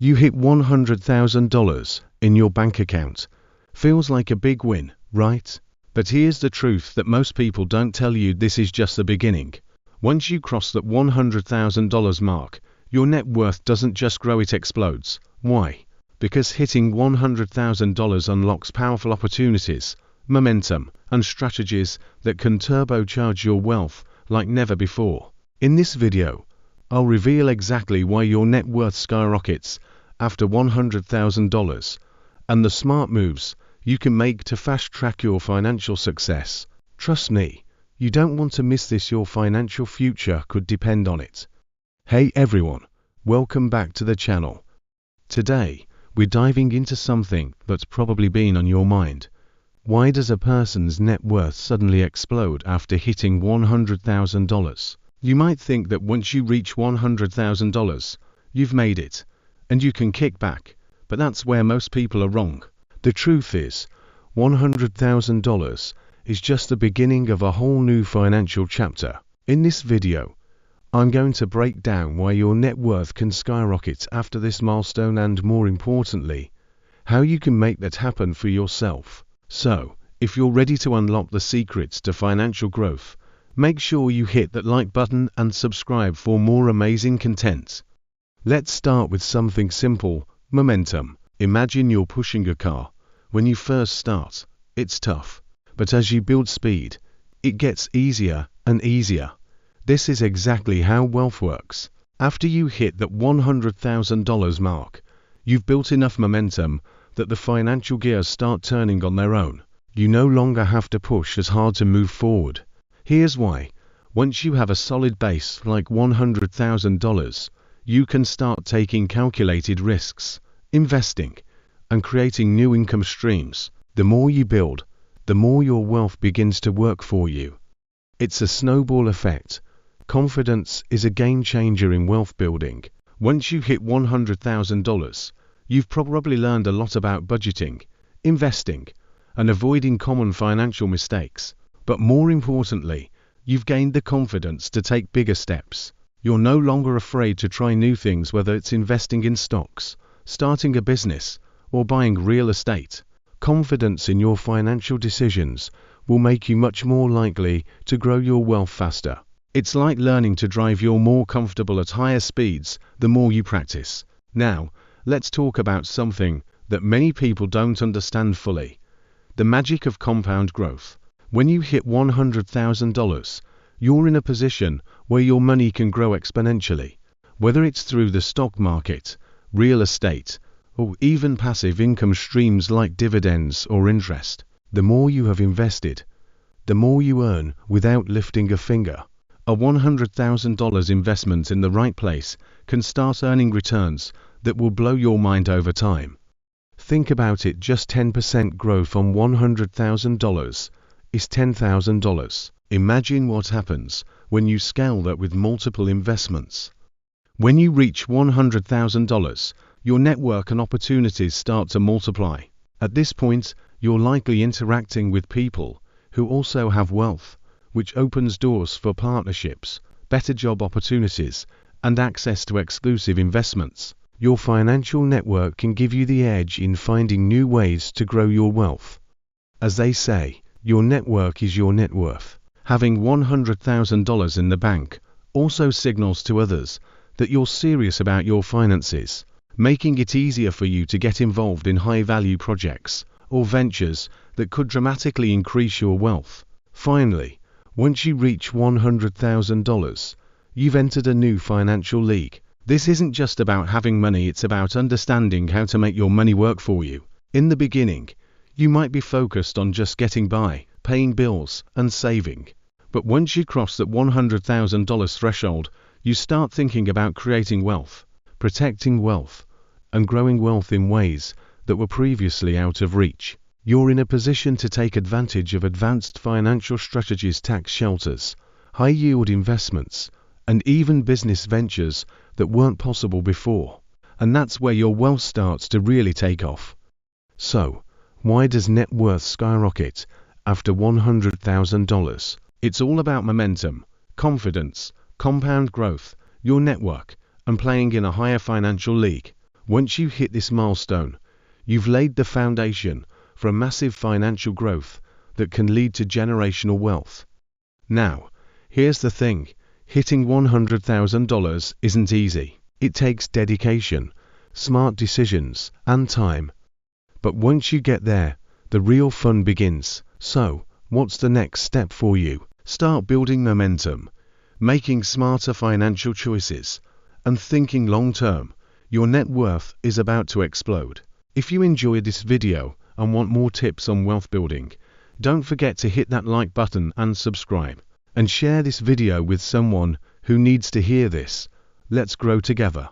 You hit $100,000 in your bank account. Feels like a big win, right? But here's the truth that most people don't tell you: this is just the beginning. Once you cross that $100,000 mark, your net worth doesn't just grow, it explodes. Why? Because hitting $100,000 unlocks powerful opportunities, momentum, and strategies that can turbocharge your wealth like never before. In this video, I'll reveal exactly why your net worth skyrockets after $100,000 and the smart moves you can make to fast-track your financial success. Trust me, you don't want to miss this. Your financial future could depend on it. Hey everyone, welcome back to the channel. Today, we're diving into something that's probably been on your mind. Why does a person's net worth suddenly explode after hitting $100,000? You might think that once you reach $100,000, you've made it, and you can kick back, but that's where most people are wrong. The truth is, $100,000 is just the beginning of a whole new financial chapter. In this video, I'm going to break down why your net worth can skyrocket after this milestone, and more importantly, how you can make that happen for yourself. So, if you're ready to unlock the secrets to financial growth, make sure you hit that like button and subscribe for more amazing content. Let's start with something simple: momentum. Imagine you're pushing a car. When you first start, it's tough, but as you build speed, it gets easier and easier. This is exactly how wealth works. After you hit that $100,000 mark, you've built enough momentum that the financial gears start turning on their own. You no longer have to push as hard to move forward. Here's why. Once you have a solid base like $100,000, you can start taking calculated risks, investing, and creating new income streams. The more you build, the more your wealth begins to work for you. It's a snowball effect. Confidence is a game changer in wealth building. Once you hit $100,000, you've probably learned a lot about budgeting, investing, and avoiding common financial mistakes. But more importantly, you've gained the confidence to take bigger steps. You're no longer afraid to try new things, whether it's investing in stocks, starting a business, or buying real estate. Confidence in your financial decisions will make you much more likely to grow your wealth faster. It's like learning to drive. You're more comfortable at higher speeds the more you practice. Now, let's talk about something that many people don't understand fully: the magic of compound growth. When you hit $100,000, you're in a position where your money can grow exponentially. Whether it's through the stock market, real estate, or even passive income streams like dividends or interest, the more you have invested, the more you earn without lifting a finger. A $100,000 investment in the right place can start earning returns that will blow your mind over time. Think about it: just 10% growth on $100,000 is $10,000. Imagine what happens when you scale that with multiple investments. When you reach $100,000, your network and opportunities start to multiply. At this point, you're likely interacting with people who also have wealth, which opens doors for partnerships, better job opportunities, and access to exclusive investments. Your financial network can give you the edge in finding new ways to grow your wealth. As they say, your network is your net worth. Having $100,000 in the bank also signals to others that you're serious about your finances, making it easier for you to get involved in high-value projects or ventures that could dramatically increase your wealth. Finally, once you reach $100,000, you've entered a new financial league. This isn't just about having money, it's about understanding how to make your money work for you. In the beginning, you might be focused on just getting by, paying bills, and saving. But once you cross that $100,000 threshold, you start thinking about creating wealth, protecting wealth, and growing wealth in ways that were previously out of reach. You're in a position to take advantage of advanced financial strategies, tax shelters, high-yield investments, and even business ventures that weren't possible before. And that's where your wealth starts to really take off. So, why does net worth skyrocket after $100,000? It's all about momentum, confidence, compound growth, your network, and playing in a higher financial league. Once you hit this milestone, you've laid the foundation for a massive financial growth that can lead to generational wealth. Now, here's the thing, hitting $100,000 isn't easy. It takes dedication, smart decisions, and time. But once you get there, the real fun begins. So, what's the next step for you? Start building momentum, making smarter financial choices, and thinking long-term. Your net worth is about to explode. If you enjoyed this video and want more tips on wealth building, don't forget to hit that like button and subscribe. And share this video with someone who needs to hear this. Let's grow together.